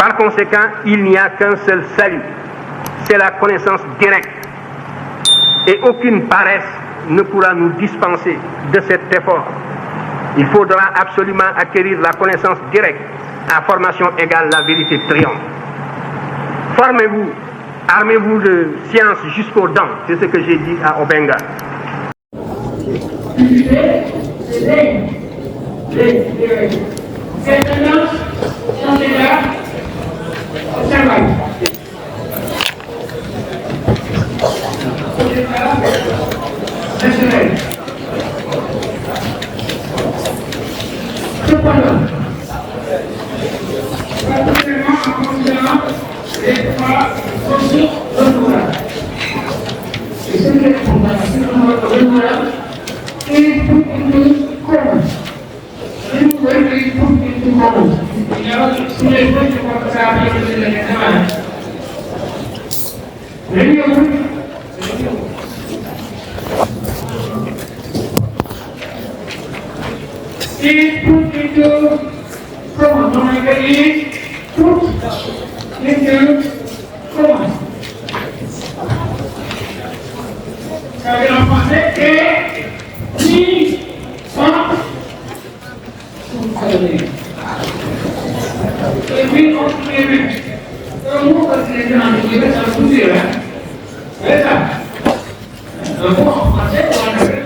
Par conséquent, il n'y a qu'un seul salut, c'est la connaissance directe. Et aucune paresse ne pourra nous dispenser de cet effort. Il faudra absolument acquérir la connaissance directe. À formation égale, la vérité triomphe. Formez-vous, armez-vous de science jusqu'aux dents, c'est ce que j'ai dit à Obenga. Cependant, particulièrement en considérant les trois ressources renouvelables. Et ce qui est renouvelable, il faut une commune. Il faut une commune. Il y a tous les choses qui vont faire avec les éléments. Et toutes les deux, comment on a gagné, toutes les deux, comment. Ça veut dire en français, et, ni, sans, et puis on se les met. Un mot, parce que les gens en anglais, ça va tout dire, hein. C'est ça. Un mot en français, on va le mettre.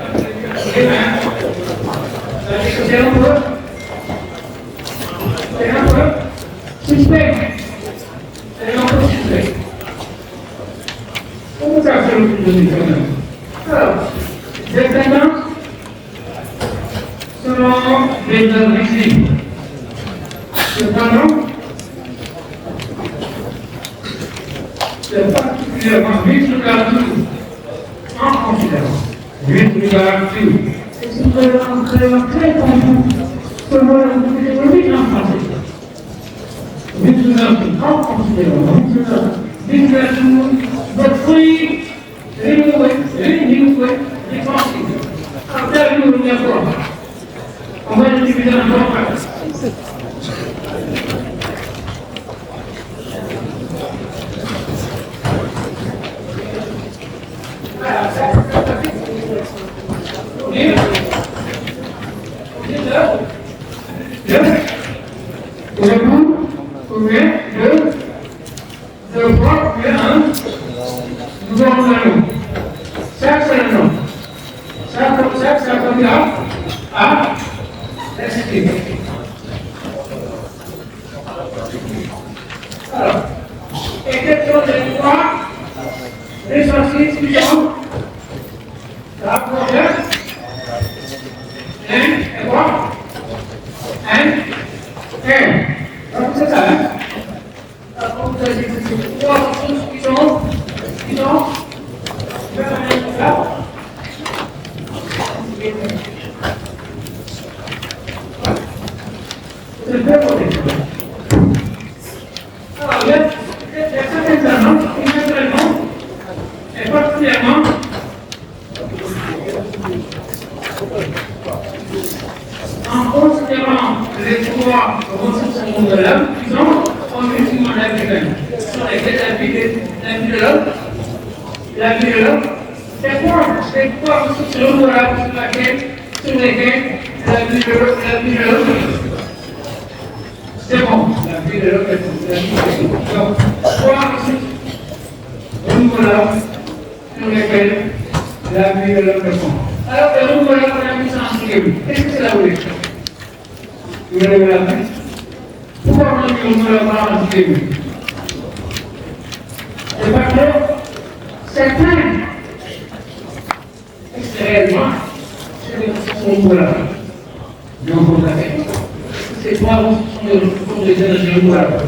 C'est un peu suspect. C'est un peu suspect. Comment ça fait le plus de l'examen? Alors, les examens seront des œuvres ici. Cependant, c'est particulièrement vite en considérant. Vite c'est un très confus. Ce mot est vite en français. Vite en considérant. Vite votre fruit, renouer, défensif. Après, nous ne pas. On va le diviser en trois parties. En considérant les trois ressources renouvelables, ils ont objectivement la vie sur lesquelles la vie de l'homme, c'est quoi les trois ressources renouvelables sur lesquelles la vie de l'homme, c'est bon, la vie de l'homme est la vie de l'homme. Donc, trois ressources renouvelables sur lesquelles la vie de l'homme est bon. Alors, le renouvelable, on a mis ça en théorie. Qu'est-ce que c'est la volée? Vous l'avez la main. Pourquoi on a mis le renouvelable en théorie? C'est parce que certains, extérieurement, c'est des ressources renouvelables. Non, vous l'avez. Ces trois ressources sont des énergies renouvelables.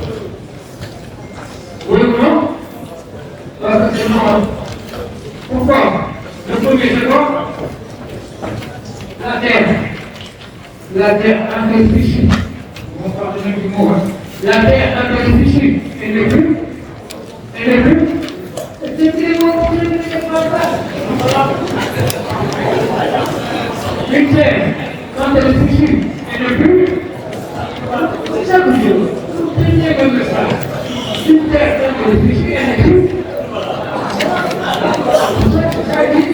Oui ou non? Pourquoi? Le premier, c'est quoi? La terre réfléchie. On va parler du mot. La terre réfléchie. Elle n'est plus. C'est les mots que je ne sais pas. Une terre, quand elle réfléchit, elle n'est plus. C'est ça que je veux. C'est bien comme ça. une terre comme le fichier énergie, ça dit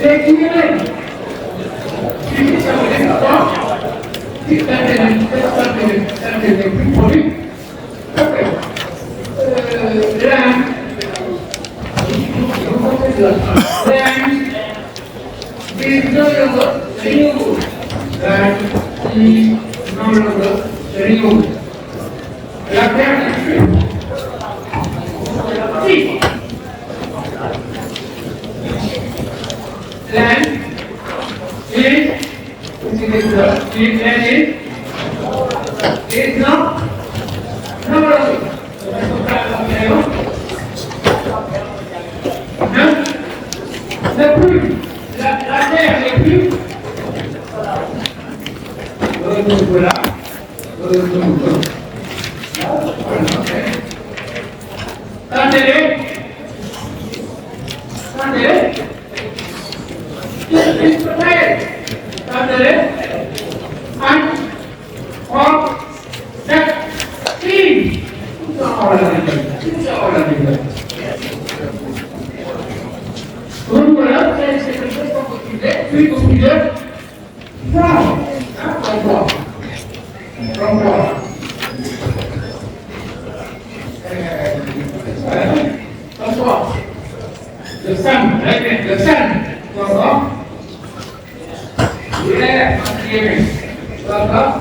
l'équilibre. Si ça veut dire quoi? Si ça devient plus produit, la terre est plus. Si. Land is not la terre n'est plus. Voilà. Attendez. Le sang, d'accord? L'air, d'accord?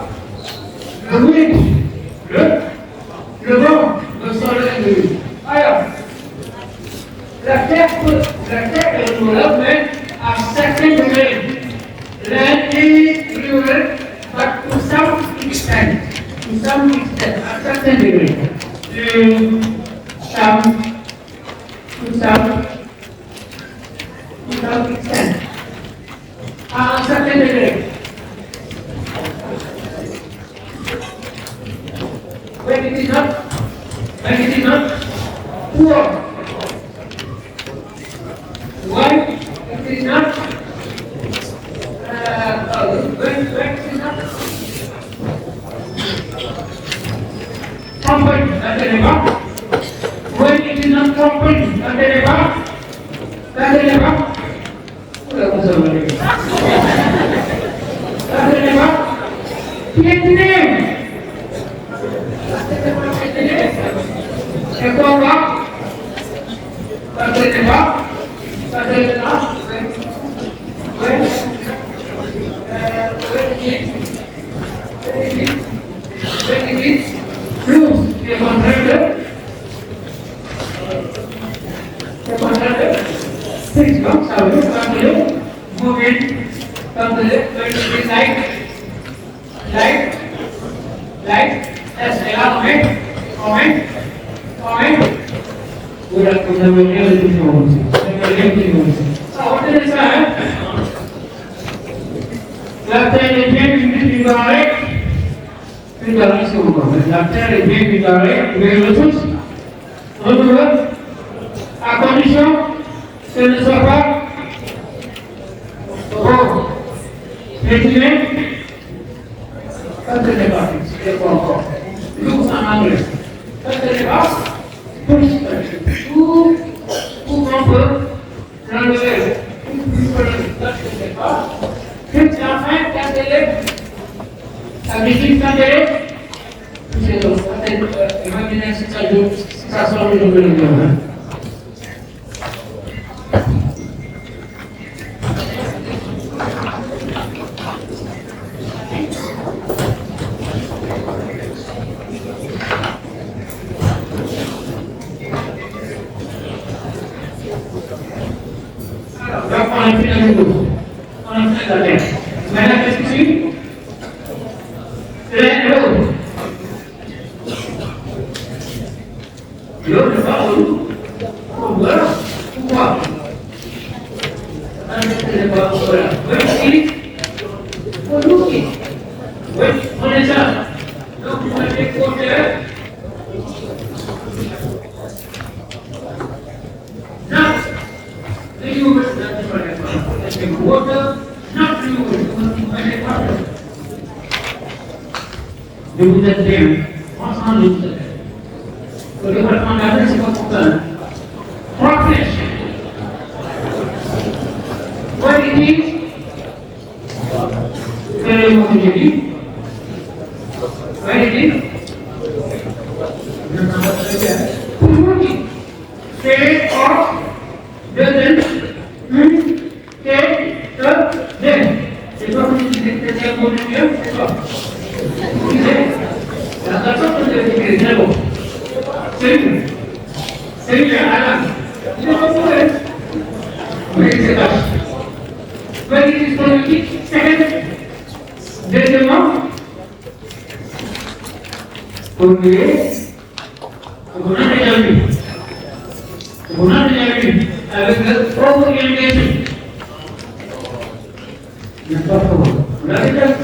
Le wind, le vent, le soleil, le wind. Alors, la terre est renouvelable, mais à certains degrés. Land is renewable, but to some extent. À certains degrés. To some extent. À un certain degré. When it is not poor. When it is not company, when it is not company, La terre est bien préparée, la terre est bien préparée, mais le tous, renouvelables, à condition que ce ne soit pas trop réduit. Ça ce n'est pas fixe, c'est pas encore. Nous en anglais. Ça ce n'est pas tout qu'on peut l'enlever. Ça ce n'est pas. C'est enfin quand elle est, la musique quand elle est, c'est donc, imaginez si ça sort le jour de l'automne. Alors, on a fait la vidéo. On a fait la terre. Maintenant, qu'est-ce que c'est? C'est l'eau. L'eau ne part où? Voilà. Pourquoi? Voilà. Oui, on est ça. Donc, on a fait quoi faire? Not renewable, water, not renewable. De vous êtes bien, ensemble de vous êtes bien. Le département d'Anglais, c'est pas pour ça. 3 flèches. What it is, quel est le mot que j'ai dit? What it is? Pour vous dire, c'est or, deux, une, c'est pas comme si c'était un mot de Dieu, c'est pas. Vous disiez, la façon que vous avez écrit, c'est bon. C'est lui, Adam. Il n'est pas pour elle. Mais c'est pas. Voyez l'histoire politique, c'est deuxièmement, premier, on a déjà vu. On a déjà vu avec le propre orientation. N'est-ce pas comment? On a déjà vu.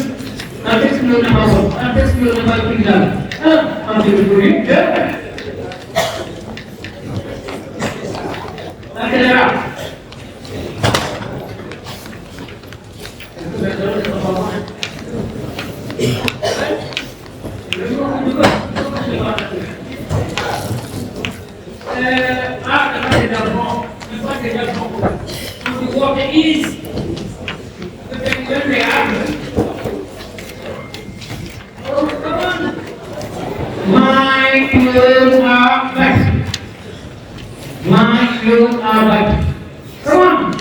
Un texte qui n'a pas bon, un texte qui n'a pas pris là. Un petit peu plus, deux. Un général. My clothes are back. My clothes are back. Come on.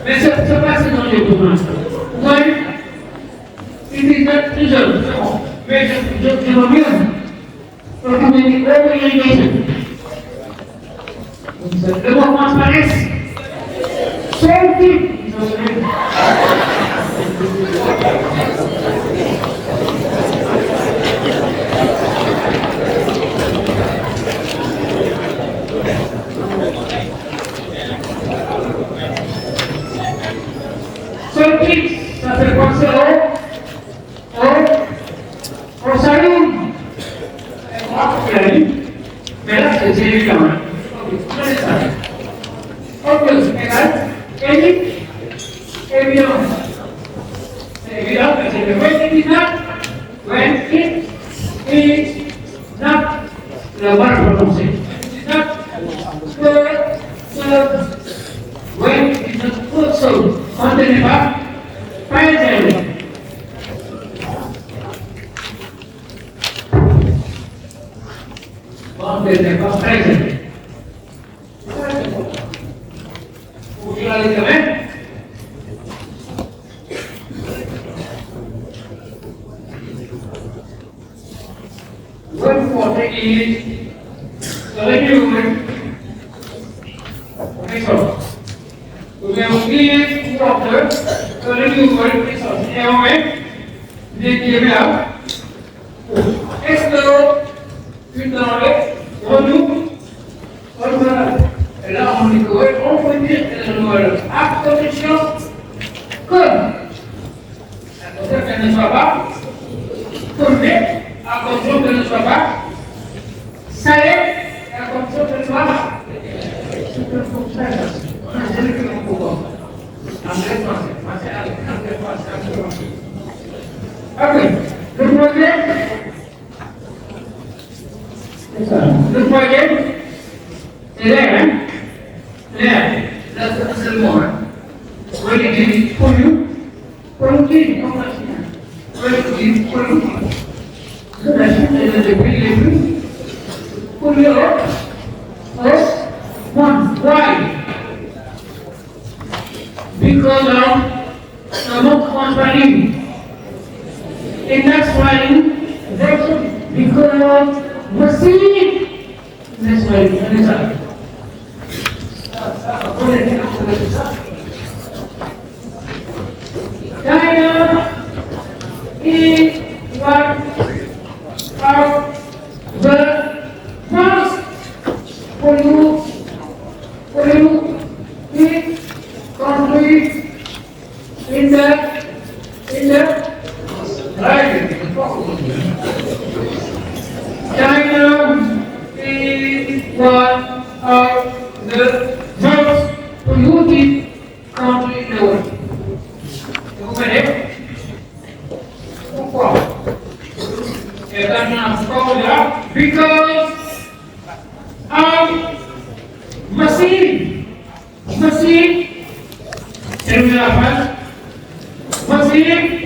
Mais ça passe dans les documents. Oui, il est très jeune, c'est bon. Mais je reviens. Pour que vous ayez l'orientation. Le mot transparence. C'est type. Ça fait penser au salut. Mais là, c'est évident. Opus égale évident. C'est évident que c'est le when it is not le mal prononcé. It is not when it is not also. On ne n'est pas présent. On ne n'est pas présent. Vous regardez quand même. One forty is the renewal. Resource. Vous avez oublié water, the renewal resource. Et on met dédié là. Est-ce que une denrée renoue renouvelable? Et là, on dit qu'on peut dire que c'est renouvelable. À condition que qu'elle ne soit pas tombée, à condition qu'elle ne soit pas salée, et à condition qu'elle soit après, le troisième, c'est l'air, hein? L'air, là, c'est le mot, hein? Relative, pollutive, relative, pollutive. La Chine est le pays les plus pollués au monde. Why? Because of the most transparent. In next one, because of the sea. Next one, China is one of the most polluted countries in the right. China is one the most polluted country in the world. Vous comprenez? Pourquoi? Et là, pourquoi là? Because machine, terminez la phrase. Machine,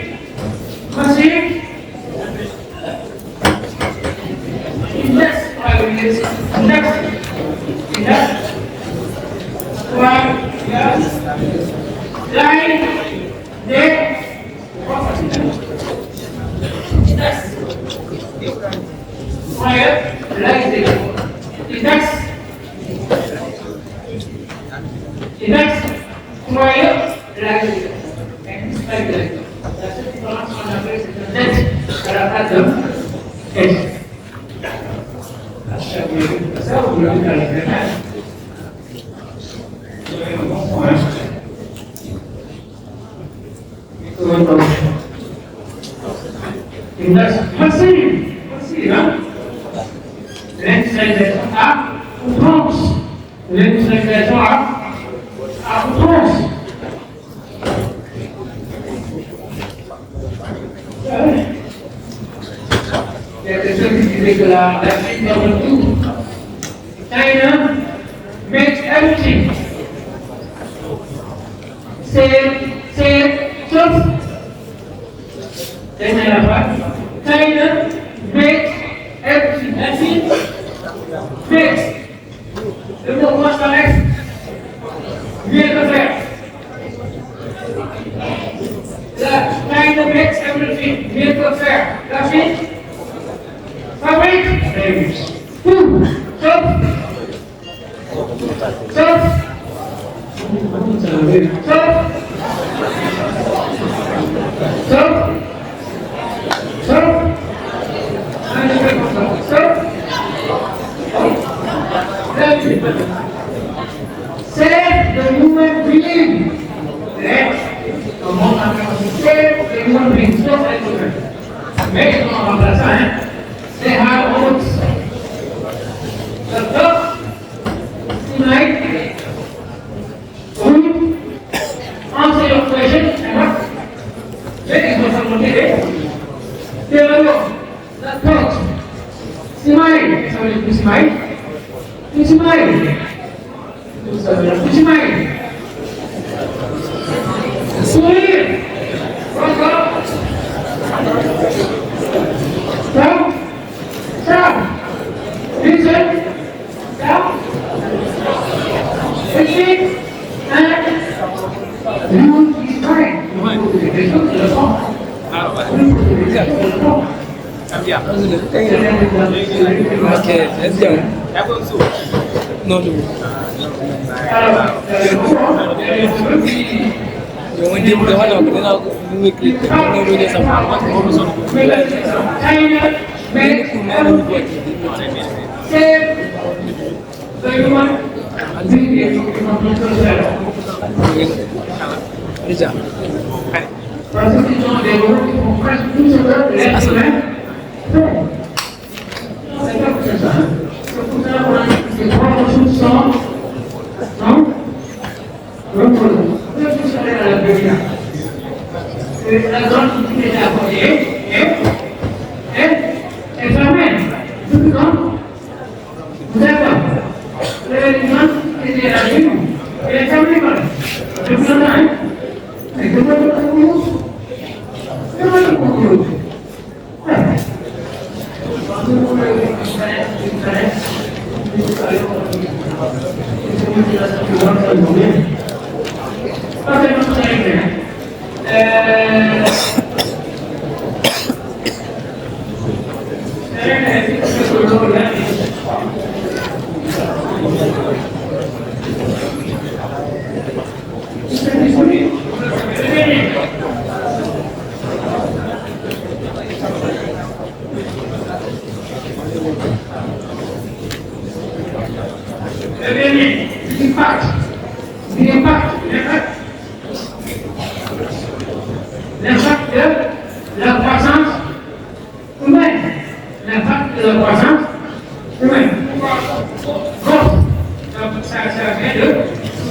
ça vient de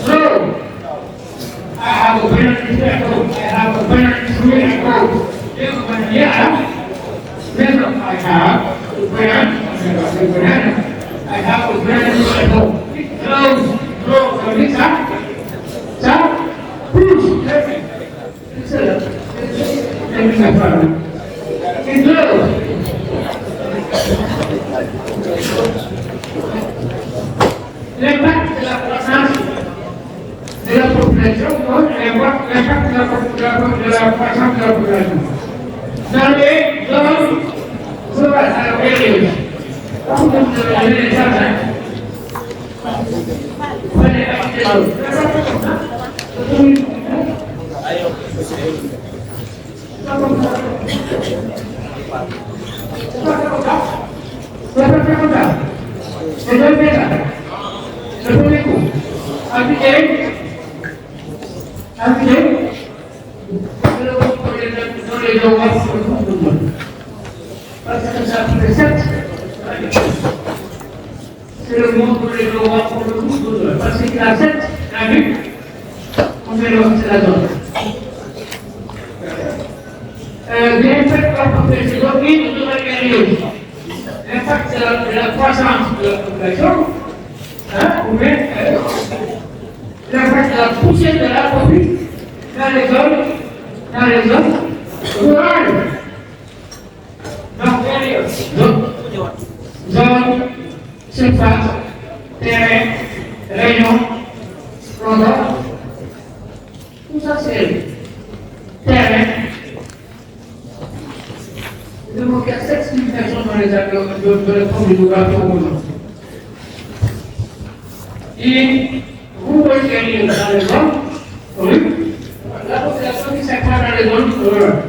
grow. I have a banana tree at home. I have a banana tree at home. Then I have a banana. I have a banana tree at home. It grows from this side. So, push. It grows. L'impact de la croissance de la population, l'impact de la croissance de la population. Dans les zones rurales, comme vous avez les jardins, prenez la partie le premier coup, appliquer, c'est le mot pour les géographes pour le monde. Parce que ça fait 7, c'est le mot pour les géographes pour le monde. Parce qu'il a 7, la vue, on fait c'est la zone. Bien fait par le c'est l'origine de la période. L'impact de la croissance de la population. Ou bien l'impact de la poussée de la population dans les zones rurales. Donc, période, zone, surface, terrain, région, frontière. Tout ça, c'est terrain. Donc, il y a 7 significations dans les accords de la forme de géographie au monde. Et vous voyez dans les zones, oui, la population qui s'accroît dans les zones rurales.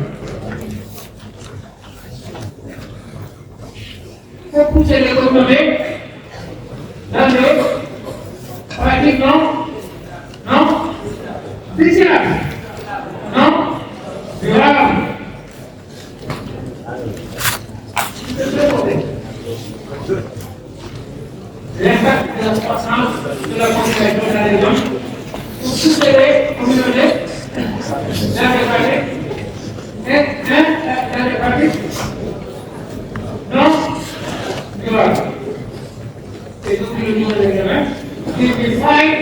Il faut pousser l'économie dans le pratiquement non spécial, non durable. L'impact de la croissance de la population dans les zones pour pousser les communautés dans les pratiques dans les pratiques non durables. Et donc le niveau de l'examen, qui define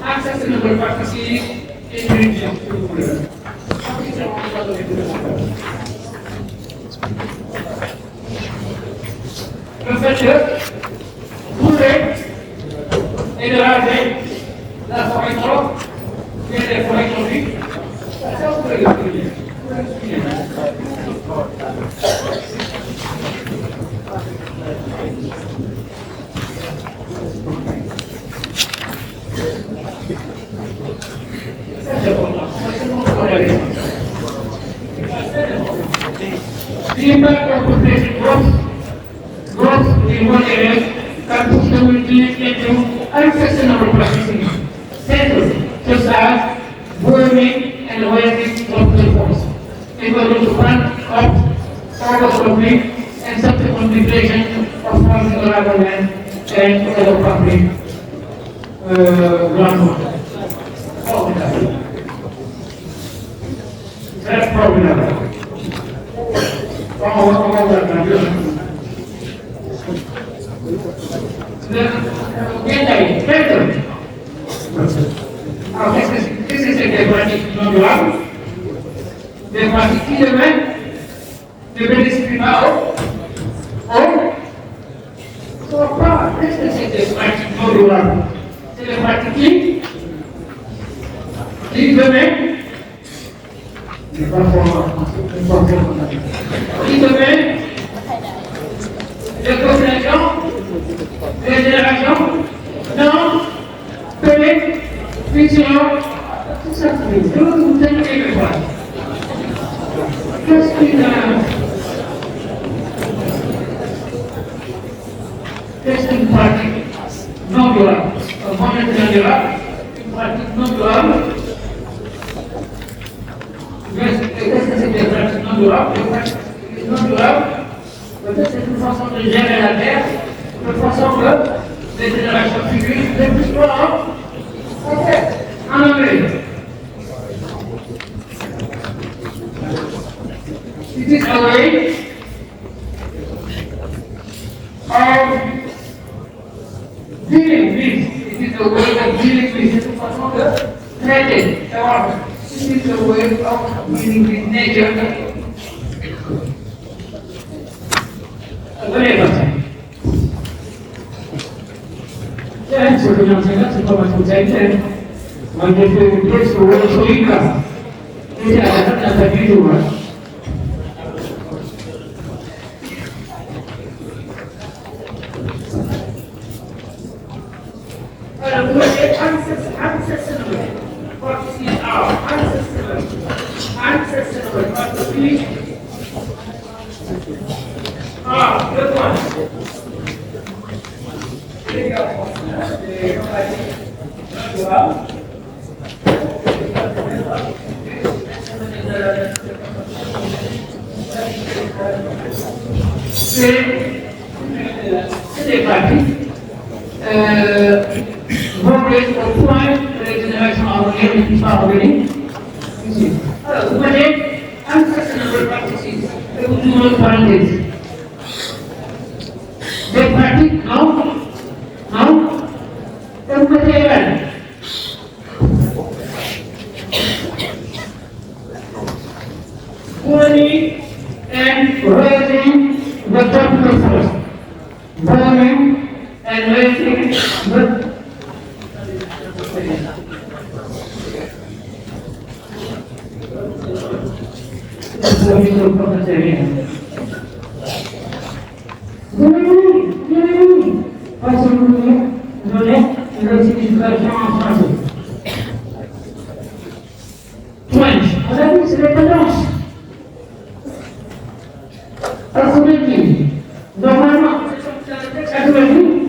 accessible practices et jurisdiction. Le fait de couper et de raser la forêt trop et les forêts tropiques, ça vous pouvez l'expliquer. C'est important. L'impact of population growth in one area can push the community into unsustainable practices, such as burning and wasting of the forest, in order to run up overcrowding and subsequent degradation of farming land and other public groundwater. That's problematic. Alors, qu'est-ce que c'est que des pratiques non durables? Des pratiques qui demain ne bénéficient pas qu'est-ce que c'est des pratiques non durables? C'est des pratiques qui demain les populations, les générations, non, bénéficions, tout ça, je veux vous donner quelque chose. Qu'est-ce qu'une pratique non durable? Comment est-ce durable? Une pratique non durable. Qu'est-ce que c'est que les pratiques non durables? Les pratiques non durables, peut-être c'est une façon de gérer la terre, une façon les générations futures, les plus forts, en anglais. It is a way of dealing with. It is a way of dealing with. It is a way of dealing with nature. C'est pas ma spécialité. Moi, j'ai fait une pièce pour le Ucad. C'est à la fin du jour. Alors, vous avez ancestral. What is our ancestral? Ancestral. What is good one. C'est des pratiques volées au point que les générations à venir ne puissent pas revenir ici. Alors, vous voyez, ancestral practices, et vous tournez une parenthèse. Des pratiques, non, et vous mettez elle. Burning and raising the temperature. Burning and raising the c'est les tendances. Alors, vous me dites, normalement, à tout le monde,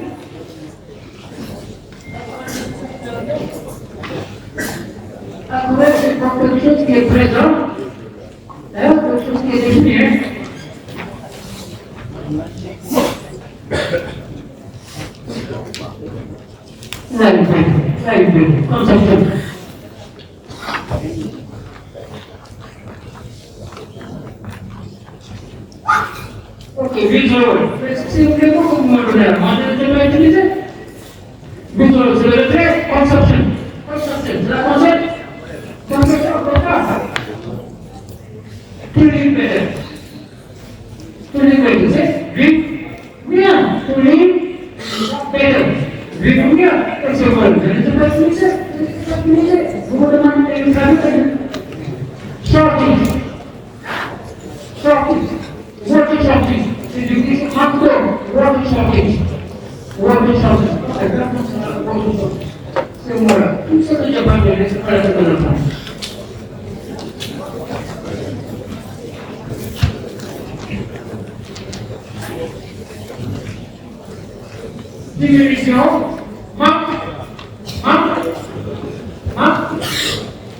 après, c'est pour quelque chose qui est présent, quelque chose qui est défini. Là, il fait, comme ça, ok, visual. Si vous voulez beaucoup moins de l'air, moi je ne vais pas utiliser. Visual, c'est le trait, conception. Conception, c'est la concept. Conception, comme ça. Tous les better. Tous les better, tu sais. Vite, bien. Tous les better. Vite, bien. Et c'est bon. Je ne sais pas utiliser. Vous me demandez une traduction. Shorties. Shorties. Working shortage. C'est du coup encore working shortage. Working shortage. C'est moi là. Tout ce que j'ai pas donné, c'est pas la seconde fois. Diminution.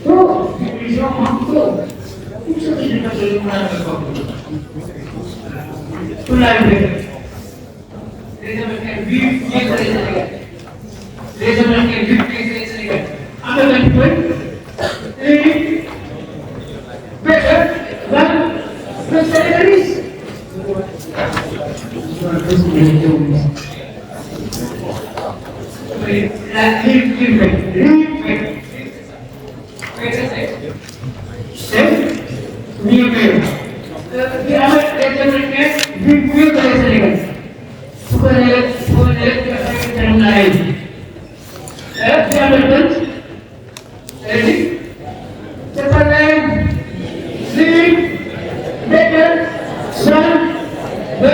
Oh, diminution, manque. Tout ce que j'ai pas donné, c'est pas la seconde fois. Tout l'arrivée. Les Américains vivent mieux que les Sénégalais. Les Américains vivent mieux que les Sénégalais. En même temps, et better than the Senegalese. La c'est mieux. Les Américains vivent mieux que les Sénégalais. Vous connaissez le terme de la haine. Les Américains, c'est pas la haine. Live better than the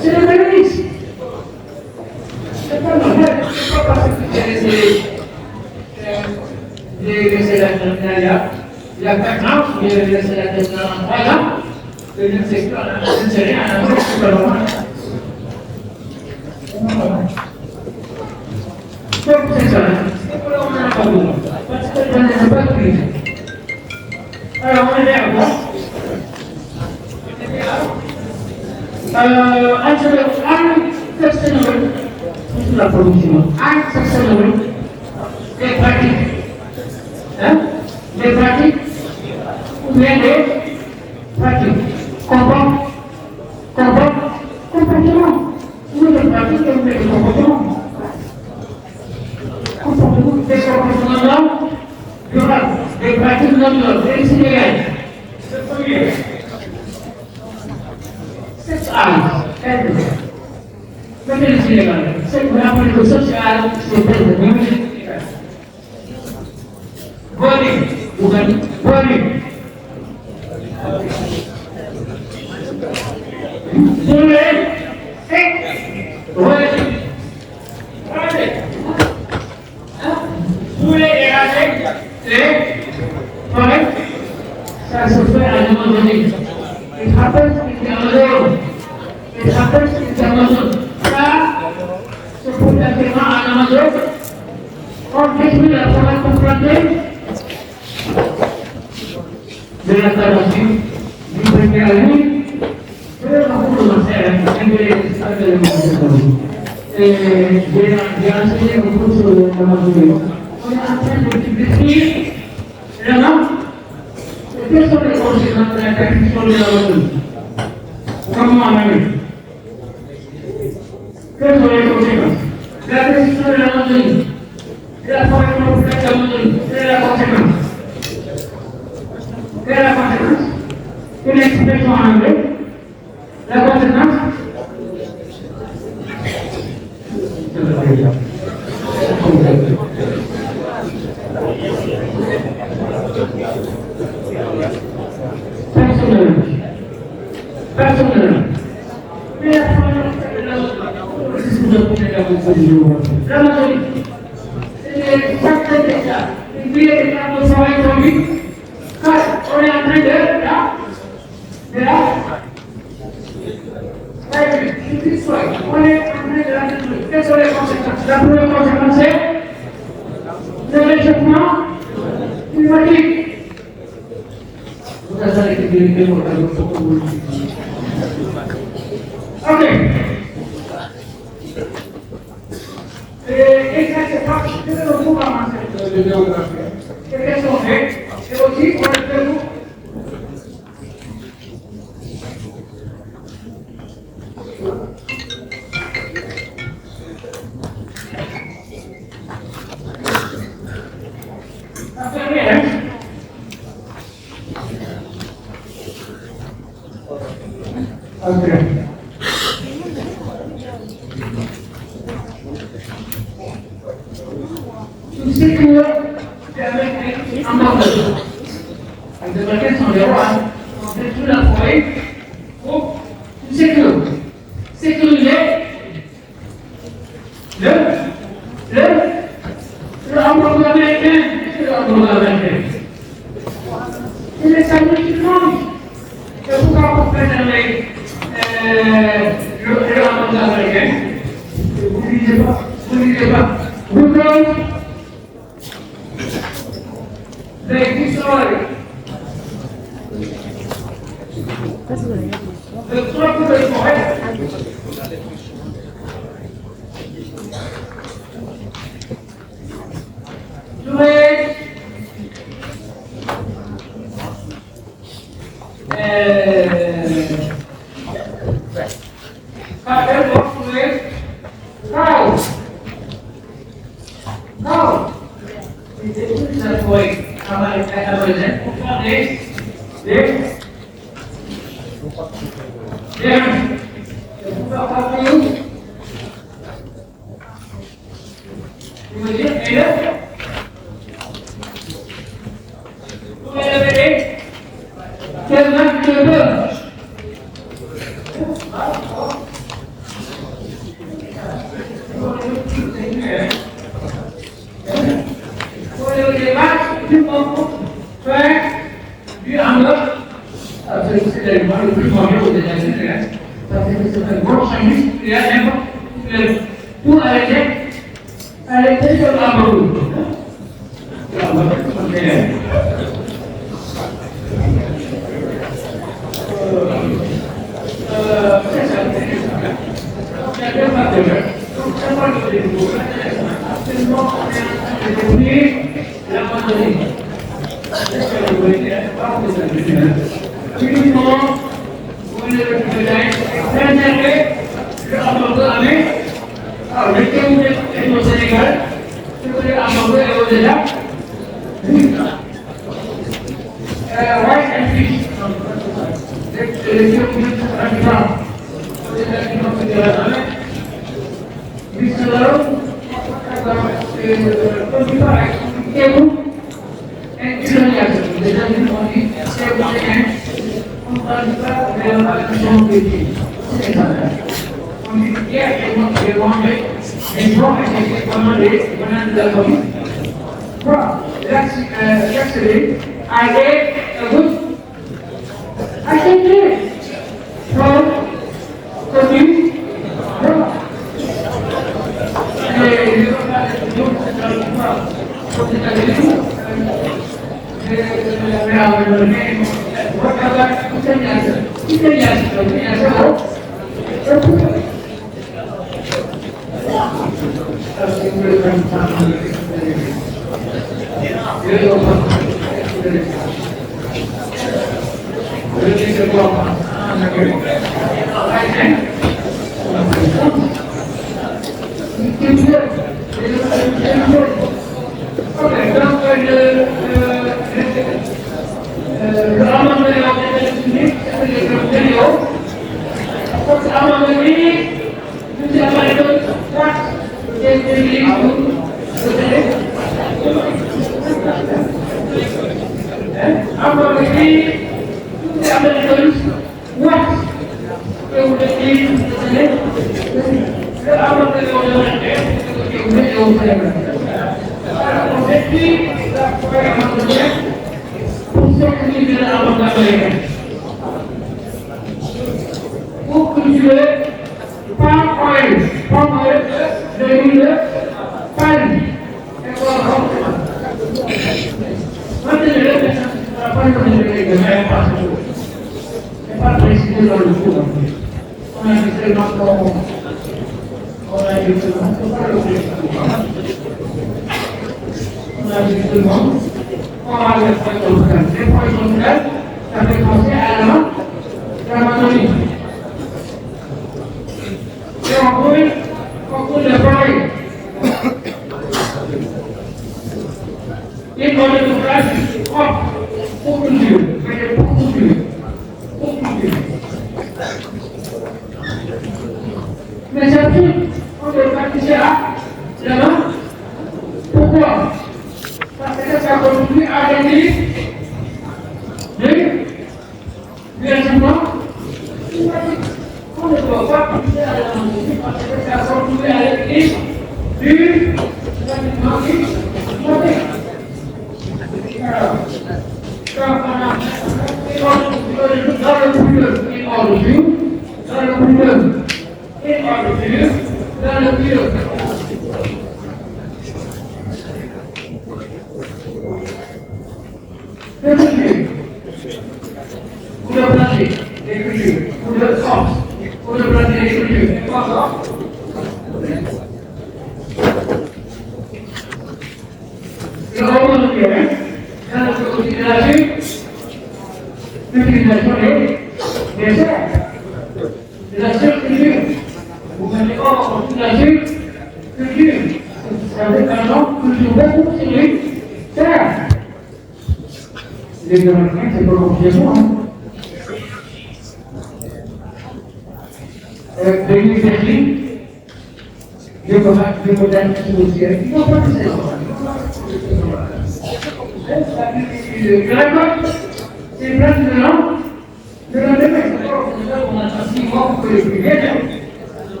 Sénégalese. C'est pas normal. C'est pas parce que j'ai laissé la terminale il y a 4 ans, j'ai laissé la terminale en 3 ans. Je ne sais rien à la mode, c'est pas normal. Donc c'est ça, c'est pour on n'en a pas besoin, parce que je ne sais pas utiliser. Alors on est vers bon. Unsustainable la production. Ça c'est des pratiques. Hein? Des pratiques ou bien des pratiques. Comportement. Ou des pratiques et des comportements. Des comportements durables, des pratiques non durables, des illégales. Le premier. C'est ça. C'est illégal. C'est une politique sociale, c'est une politique. Voler. Ça se fait à un moment donné. Il rappelle ce qu'il y a en dehors. Ça, c'est pour l'agrément à l'Amazon. On détruit la forêt confrontée de la tabagie, du premier à lui, de la route de et j'ai enseigné beaucoup sur l'Amazon. On est en train de détruire vraiment. Quelles sont les conséquences de la destruction de l'Amazon? Comment on a vu? Quelles sont les conséquences? La destruction de l'Amazonie, de la forêt complète de l'Amazonie, quelle est la conséquence? Quelle est la conséquence? Une expression en anglais. La conséquence? Personnellement. Mais la forêt l'Amazonie, c'est des centaines d'hectares, des milliers d'hectares de forêt étendue. On est en train de on est en train de la détruire. Quelles sont les conséquences? La première conséquence, c'est le réchauffement climatique. Vous avez été pour la ok. Et exactement, je vais vous ramasser de géographie. Qu'est-ce qu'on fait? Et aussi, on le fait vous. Ça fait rien. Ok. Tu sais que c'est avec un marbre. Avec des braquettes sont des rois. On détruit la forêt. Oh, tu sais que sécuriser l'emploi américain. C'est l'emploi américain. C'est les sandwichs qui mangent. Et pourquoi on préserver l'emploi américain? Vous ne lisez pas. Vous devez they destroy the tropical forest. To make cows. Ça foi amazônia pour faire des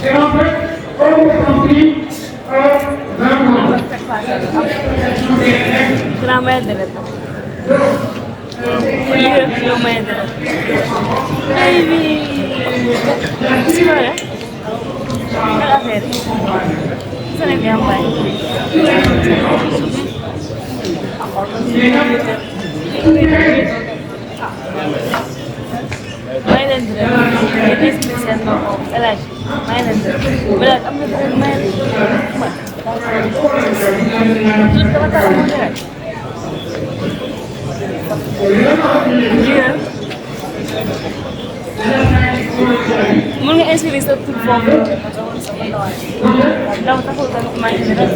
Et en fait, on est compris Mun nga inspiré sa tur foofu daw taxul nga commencé dara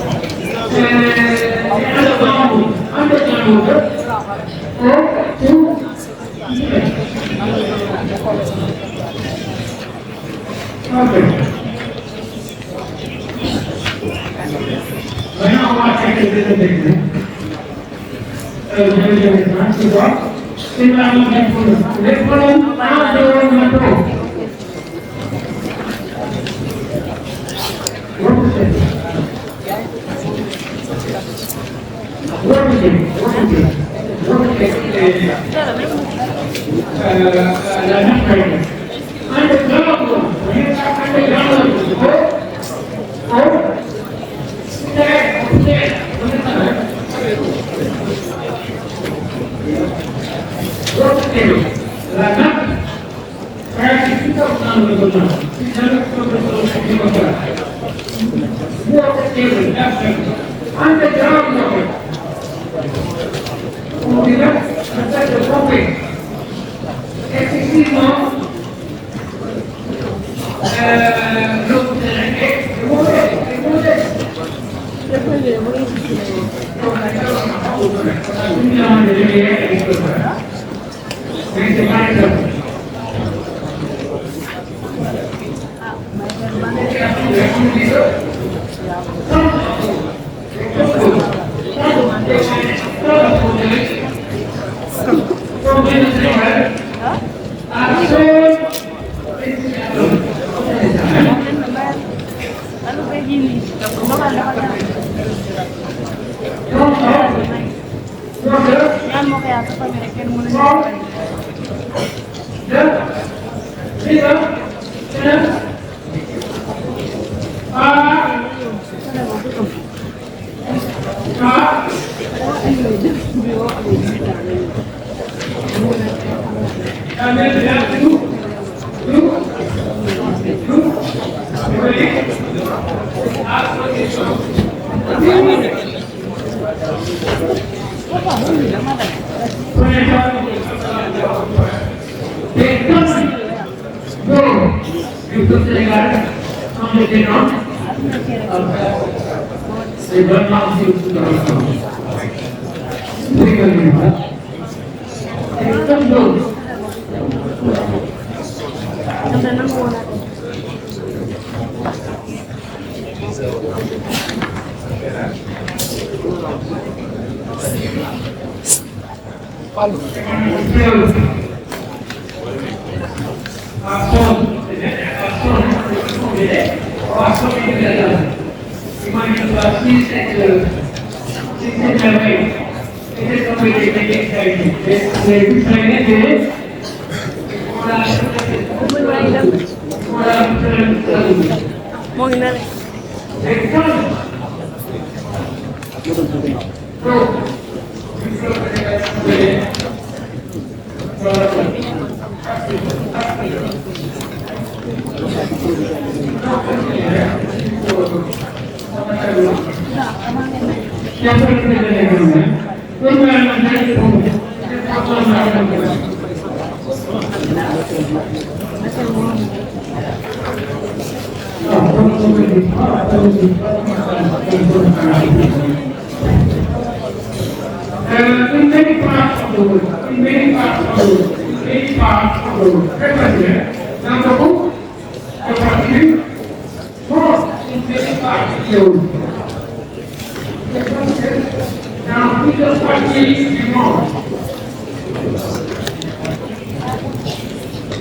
plusieurs parties du monde.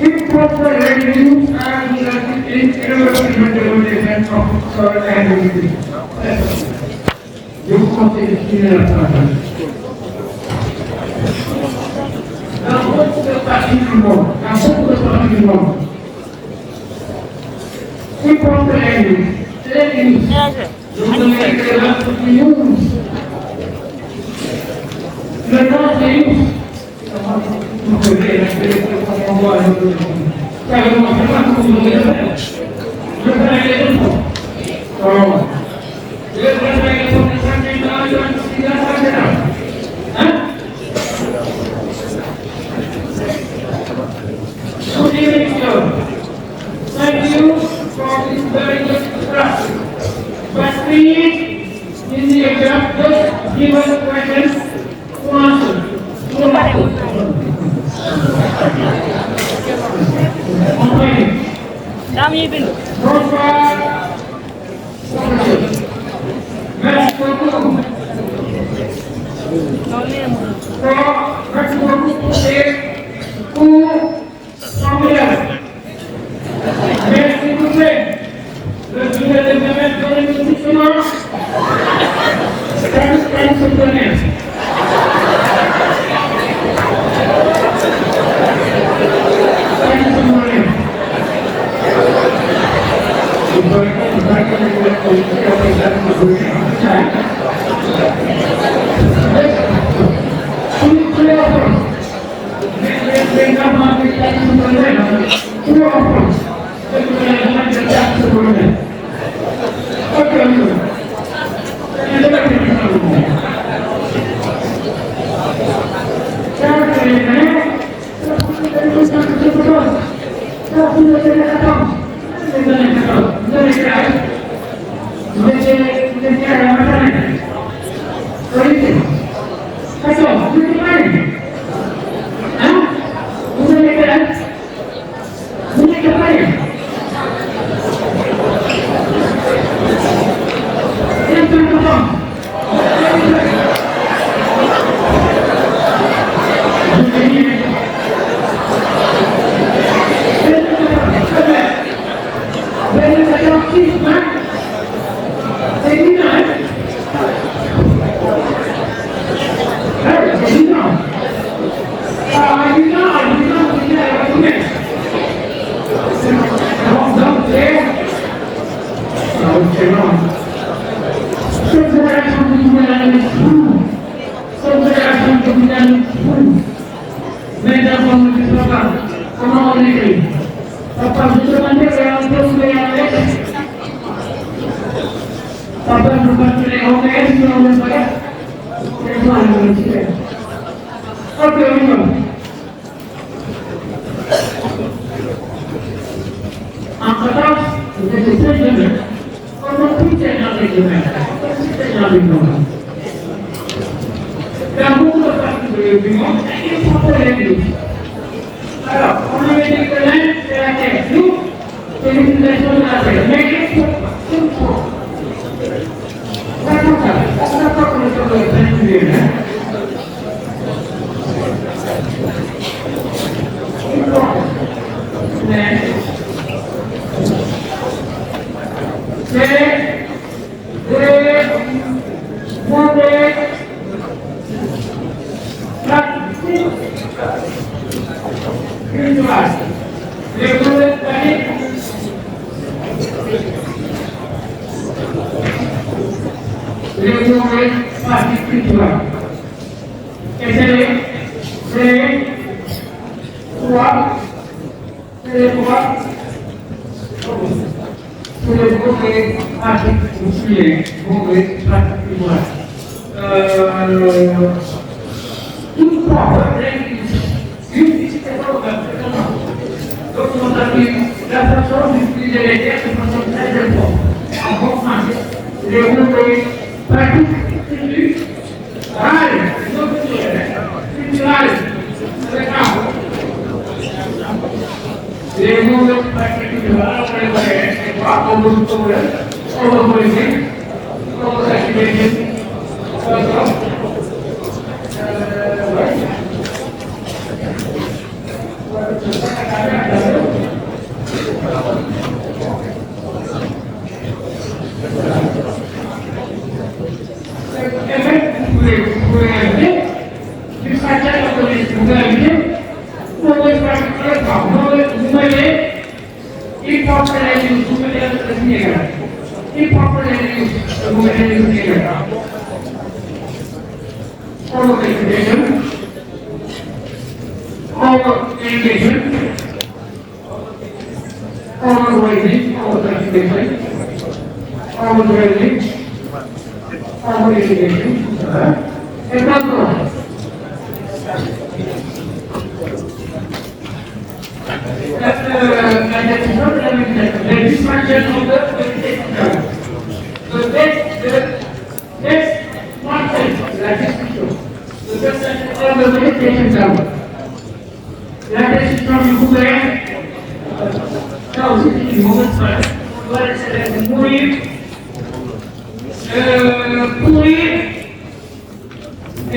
Une propre réunion à l'université et le domaine des infrastructures et individus. Je vous conseille de finir la phrase. Dans beaucoup de parties du monde, une propre réunion, c'est les news. Je vous donne les news. Le temps c'est news. Vous pouvez rester on voit un peu de temps. Ça va commencer par ce que vous voulez faire. Je vais faire les deux fois. Alors, je vais faire les deux fois de 5 ans, je vais faire les deux fois. Hein? So, dear Victor, thank you for this very good class. But please, in the exam, just give us questions to answer. Merci beaucoup. Merci beaucoup pour Anglais. Mais s'il vous plaît, le sujet des domaines de l'investissement, c'est se connaître. our education, our engagement, our writing, our transportation, our dwelling, our education, and that's all. La décision du gouvernement, ça aussi c'est une mauvaise phrase, c'est mourir, pourrir et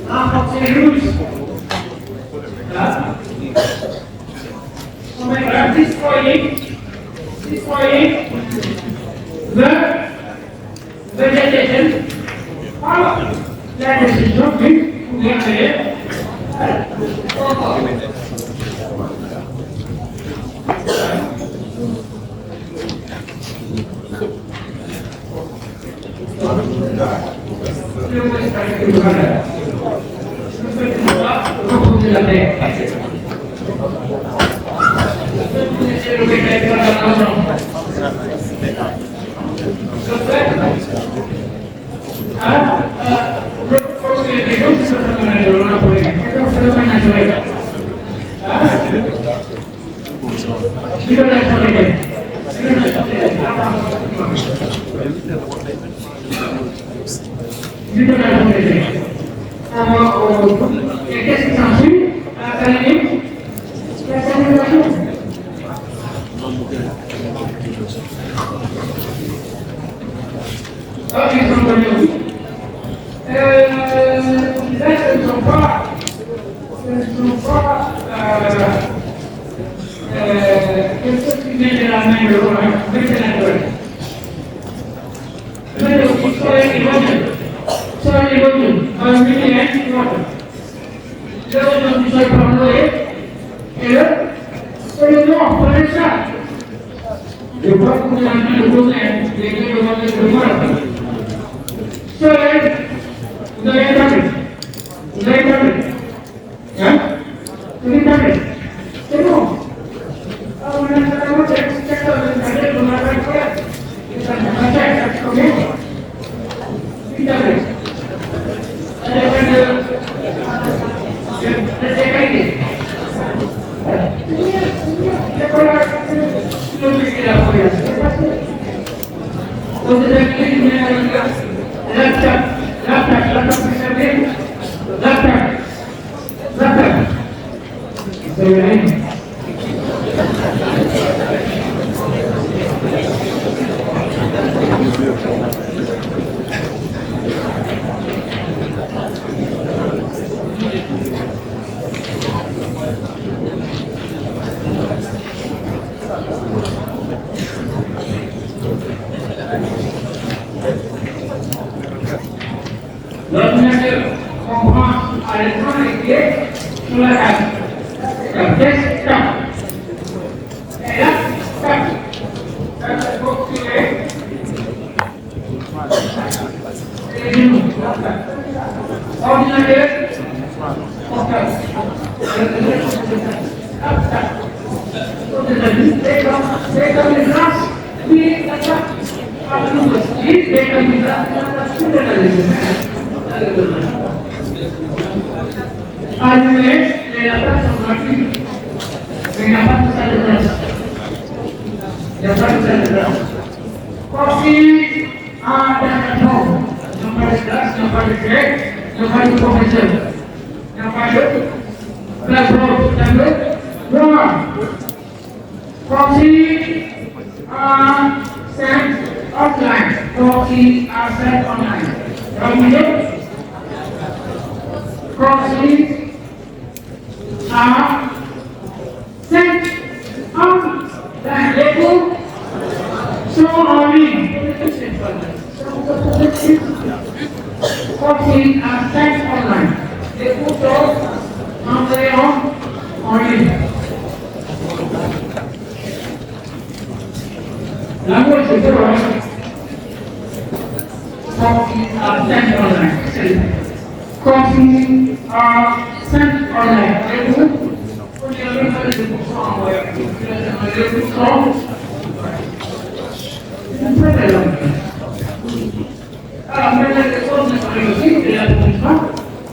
renforcer l'us. On va destroyer the vegetation. Alors, la décision du gouvernement. Qu'est-ce qui s'ensuit? La salutation. Ah, ils sont connus aussi. Là, ce ne sont pas quelque chose qui vient de la main de l'homme, mais c'est naturel. Mais aussi, sur les volumes, un millimètre, le volume du sol par Noé, et le nord, prenez ça. Je crois que vous avez envie de donner les deux demandes de moi. Soleil, vous avez établi. Vous avez établi. Hein? Vous avez établi. C'est bon. Alors, on a certainement cette secteur de l'établi, on a fait quoi? Et ça ne va pas être combien? Établi. Ça dépend de qualité. C'est quoi la donc, vous avez dit l'attaque, vous savez, l'attaque. C'est vrai. L'ordinateur comprend à l'écran les clés sur la table. La pièce tape. Et là, tape. Ça, c'est pour tirer. Et les genoux. Ordinateur, portable. C'est comme les grâces, puis la tape. C'est comme les grâces, Anglais, les lapins sont gratuits. Mais il n'y a pas de salle de classe. Il n'y a pas de salle de classe. Aussi, en dernièrement, il n'y a pas de classe, il n'y a pas de clé, il n'y a pas de professeur. Il n'y a pas de tableau. Noir. Aussi, en 5 offline. Aussi, en 5 online. Terminé. Concis à 5 ans. Les cours sont en ligne. Concis à 5 online. Les cours sont en ligne. La mot c'est vrai. Concis à 5 online. continue à 5 ordinaires. Et vous, vous avez fait 2% en web. 2%, c'est très très long. Alors, maintenant, les choses ne sont aussi de la production.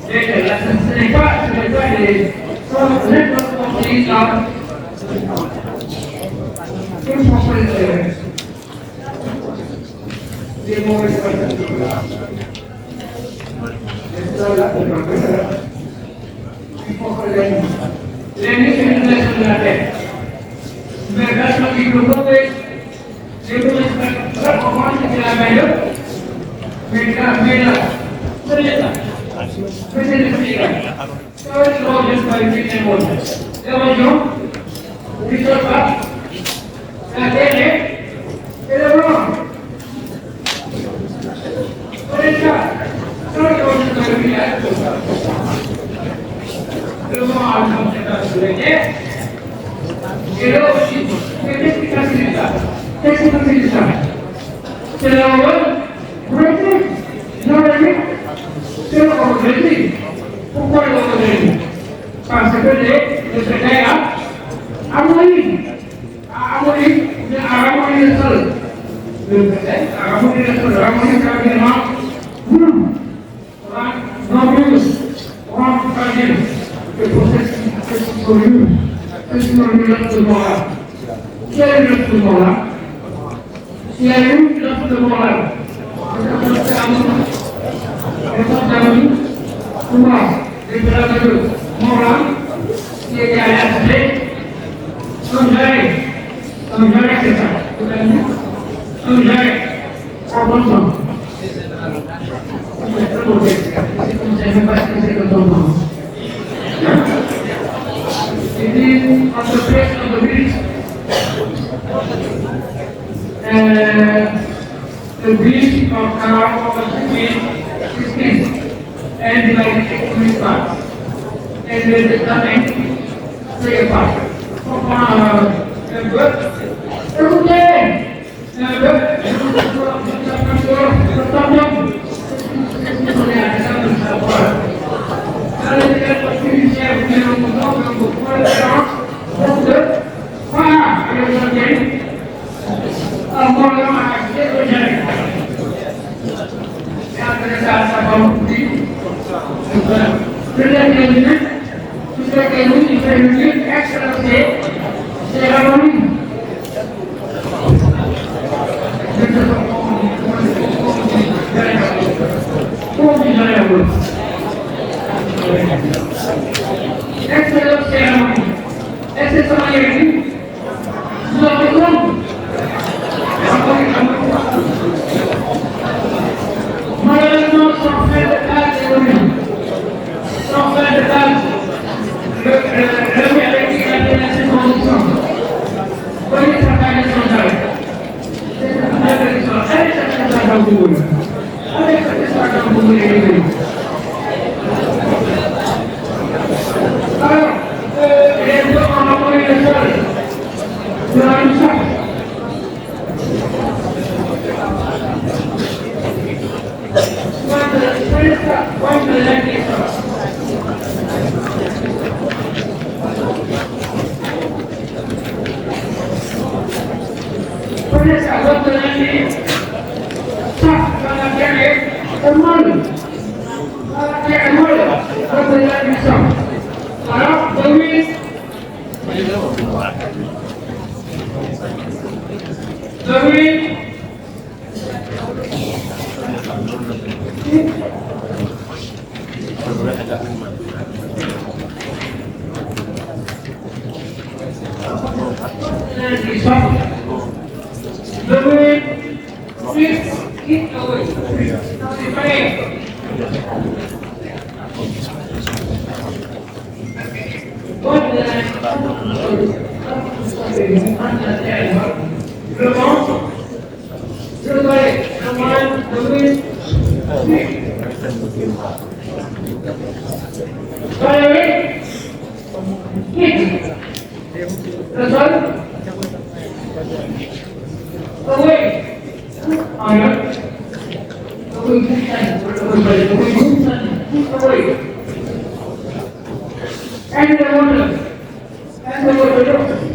Et là, ce n'est pas les choses n'est pas quels sont les mauvaises pratiques? Il faut que l'ennemi, c'est une nation de la terre. Mais là, je dis que le mauvais, les mauvaises pratiques, ça, pour moi, c'est la meilleure. Mais là, c'est l'État. Mais c'est le pays. Ça va être l'ordre de la vie des mondes. L'érosion, les soldats, la terre et le blanc. C'est l'État. Ça va être l'ordre de la vie. Le blanc a une conséquence sur les terres. Et là aussi, qu'est-ce qui facilite ça? Qu'est-ce qui facilite ça? C'est la politique. Non, c'est le politique. Pourquoi le politique? Parce que le secrétaire a mouru. A mouru le sol. Le secrétaire a mouru le sol. A mouru carrément. Non plus. On va pas dire que pour cette commune, c'est le moral. Quel est le moral? Il y a eu le moral. The beast of Carol was dismissed and divided into three parts. And then the coming three parts. The book, away. And the water. And the water.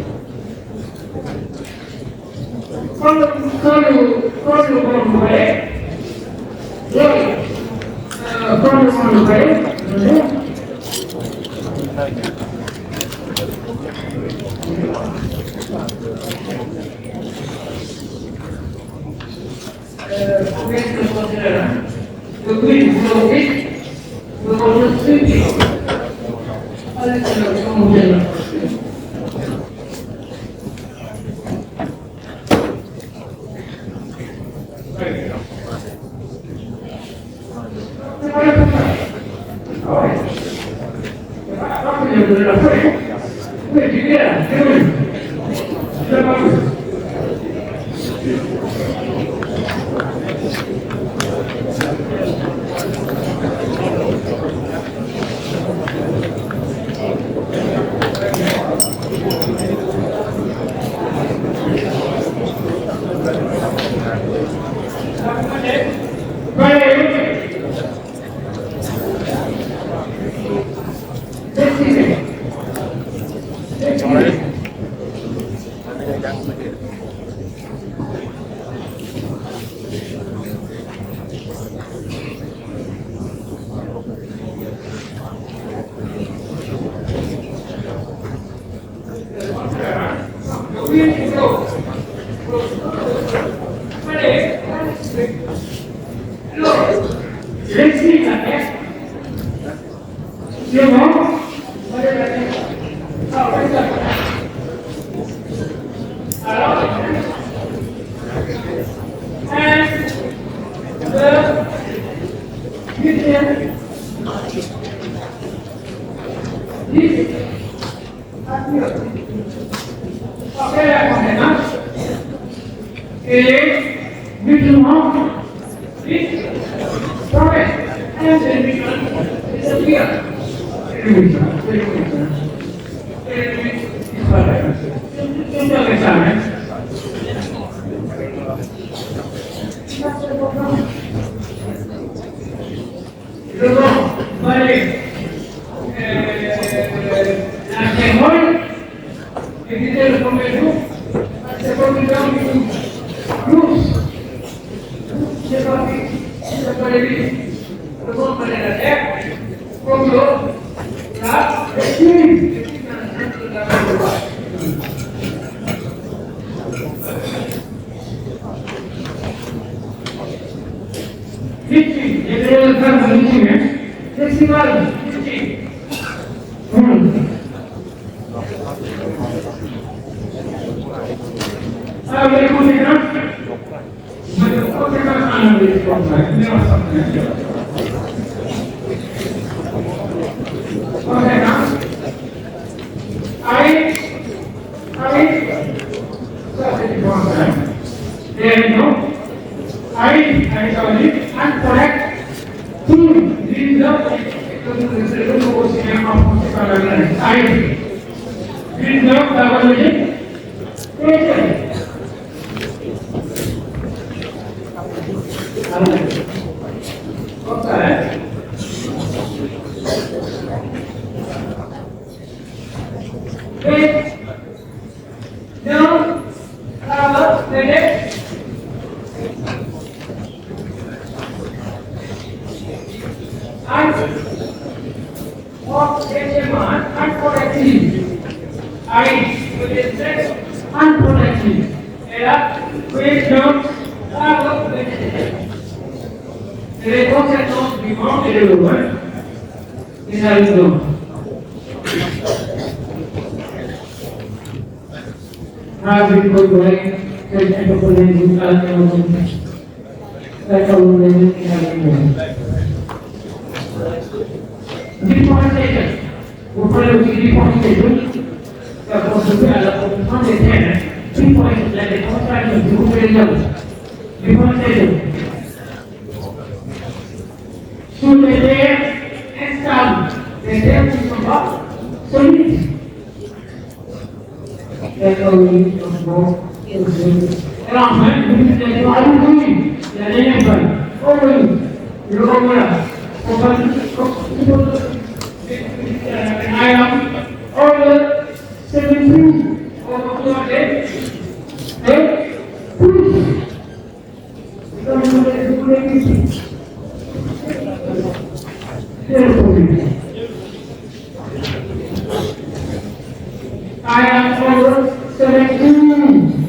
I am over 17.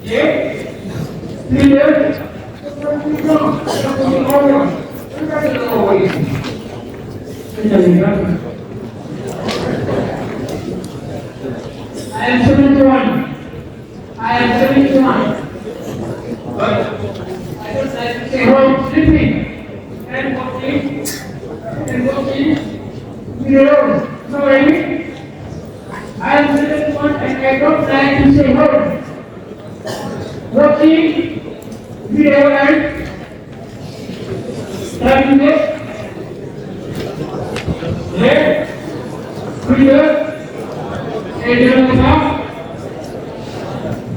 Yes? 3 years? I am 71. I am 71. But I don't like to say home sleeping and walking and walking. Years. Sorry. I am 71 and I don't like to say home. Walking, video and driving it. There, here, and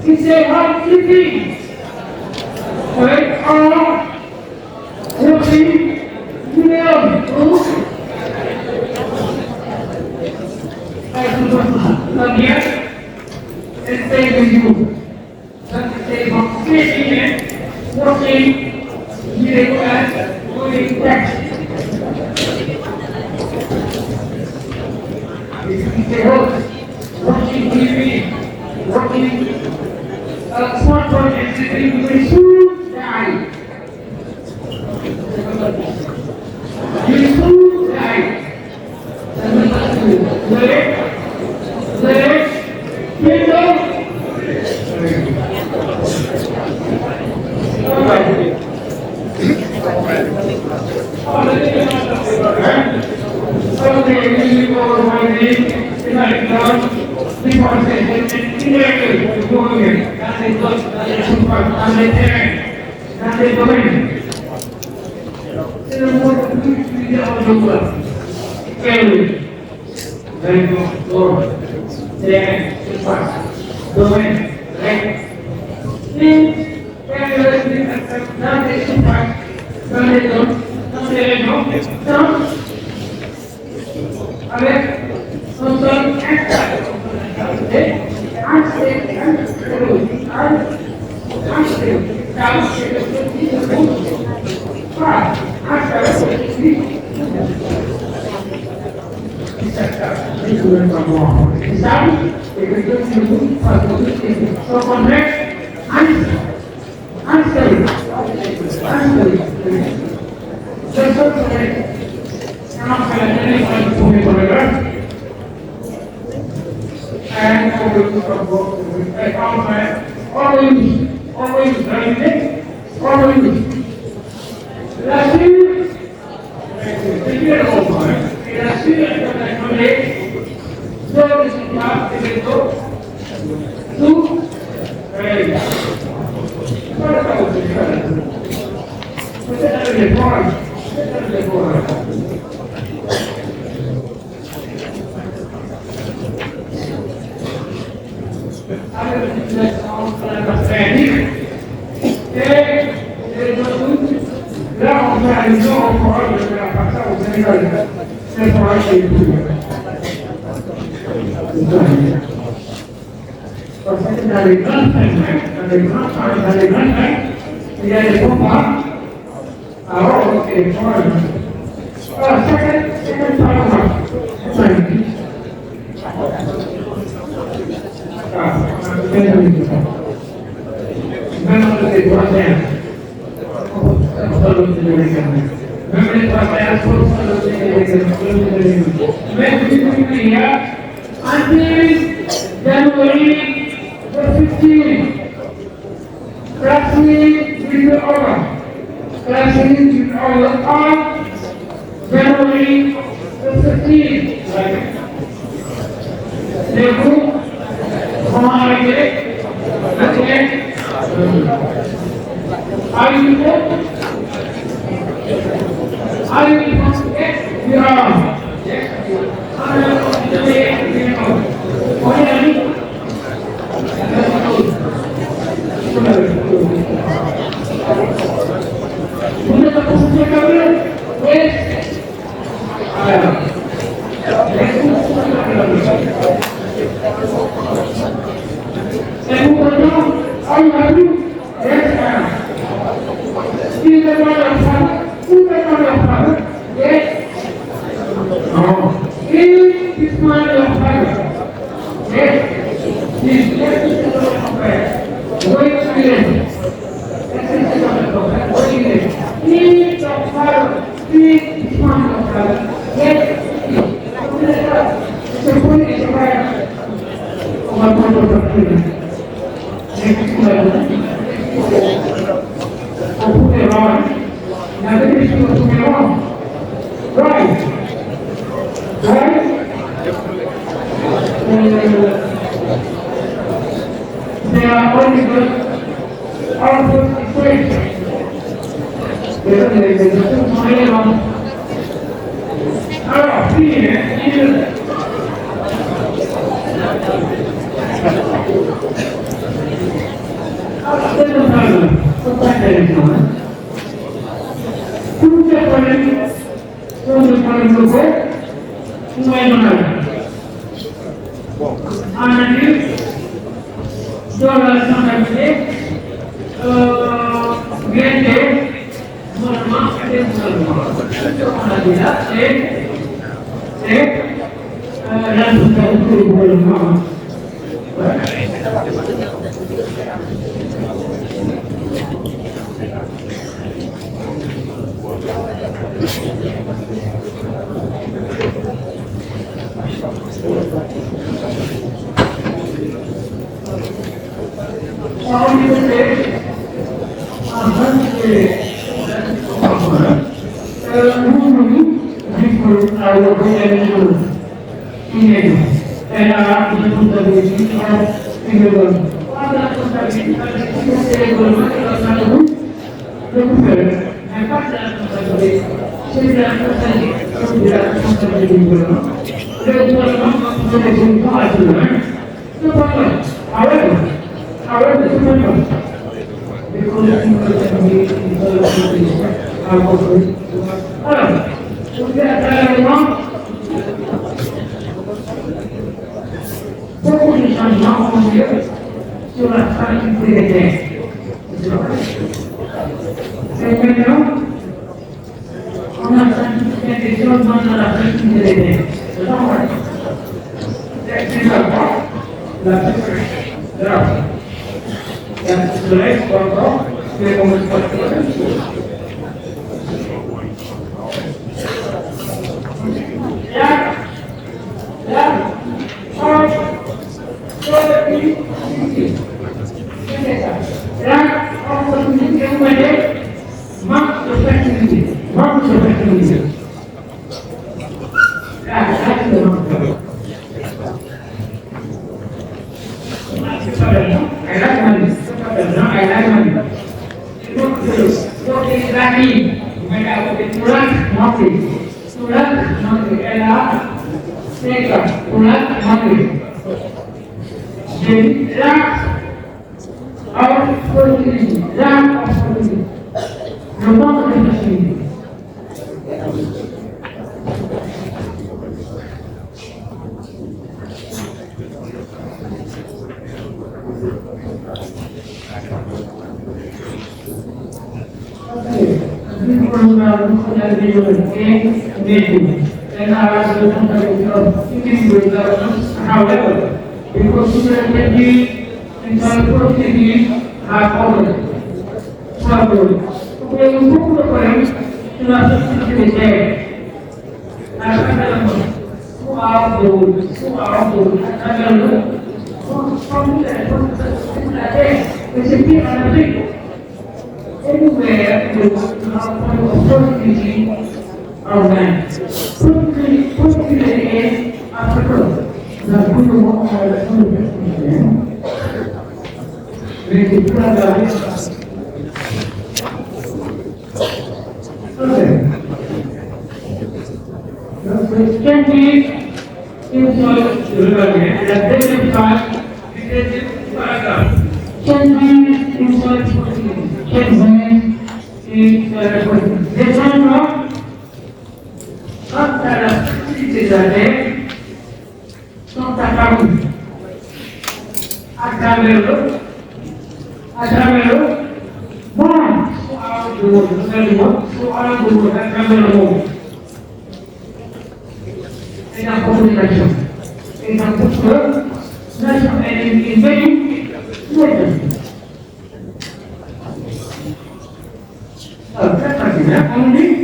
it's a hard sleeping. Right on, walking, video. Come here and stay with you. Stay from sleeping and walking, video and doing text. Watching TV, watching smartphone and sitting, you will soon die. You will soon die. If this man of fire, yes, this is of fire, wait a minute. If of fire, if this man of fire, yes, it's a point of fire. What point of fire? Next level. Put it on. Now the issue is put it on. Right. Right? They are only good output equations. There's a smile on. Oh, here, however, because sustainability and productivity are common. When you put the point to not be there, who are those, anywhere you have a productivity of man. Productivity is Africa. Now, we want to make it et la communication. Et dans toute nation est venue alors, très facile, on dit,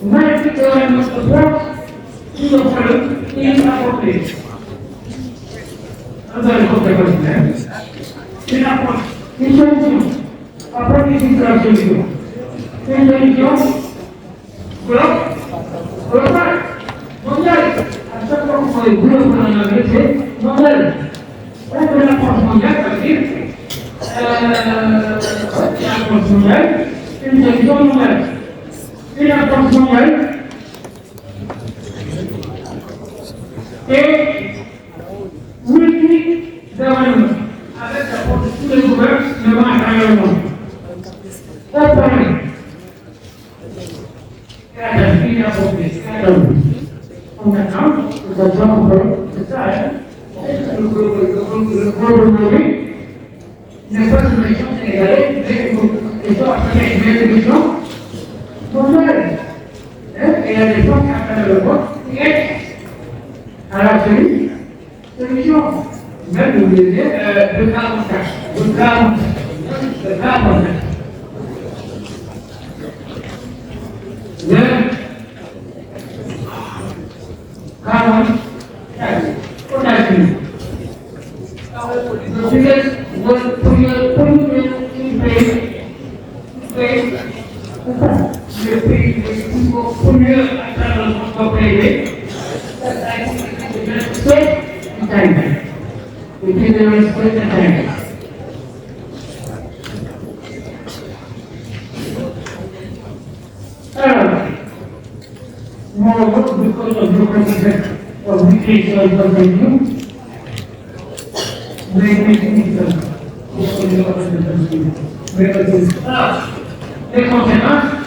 magnifique notre droit, il nous faut il nous apporter. On va le compter une approche, une solution. Après, une solution. Une solution, globale, mondiale. À chaque fois qu'on fait global en anglais, c'est mondial. On fait l'approche mondiale, ça veut dire une approche mondiale, une solution mondiale. Une approche mondiale et multi-gouvernement avec l'approche de tous les gouvernements à travers le monde. Au point. Et la dernière approche. Maintenant, nous avons c'est ça, le global n'est pas une région sénégalaise, mais une région mondiale. Et il y a des gens qui appellent le monde qui est à la solution. Même vous disiez le 44. Le 44. On a vu. Le pays le premier à travers le transport privé, c'est l'Italie. Le pays de l'Ouest est l'Italie. Alors, mon vote de cause de concept of education and continue, les conséquences,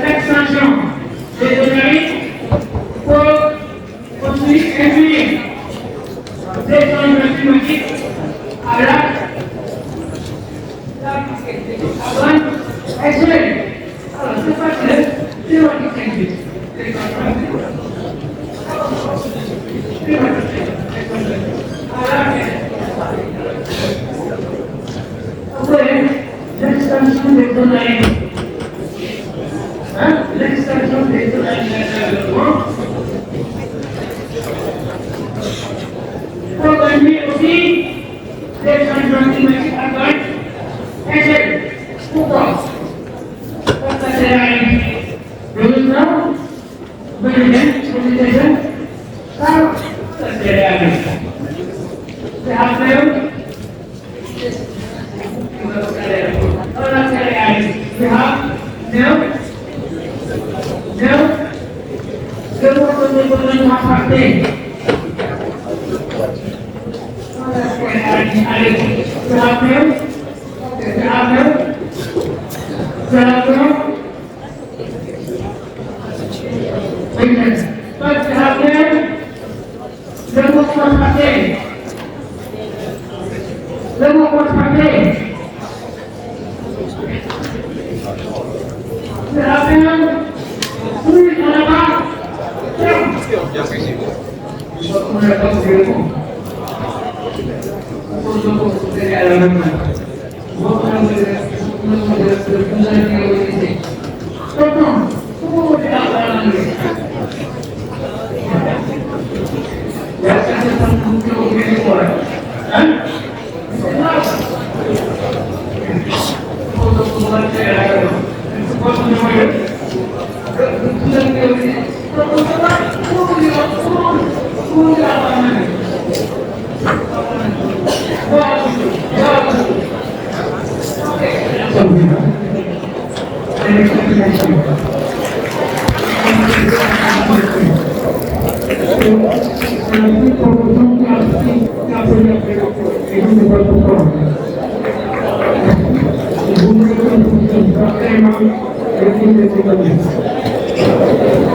L'extension des données pour aussi induire des changements climatiques à la bonne échelle. Alors, c'est pas clair, c'est what it can be. L'extension des données. L'extension des données de développement. Pour réduire aussi les changements climatiques à grande échelle. Pourquoi? Parce que c'est la réalité. Le résultat, ça c'est la réalité. C'est après, we have now the work of the government has happened.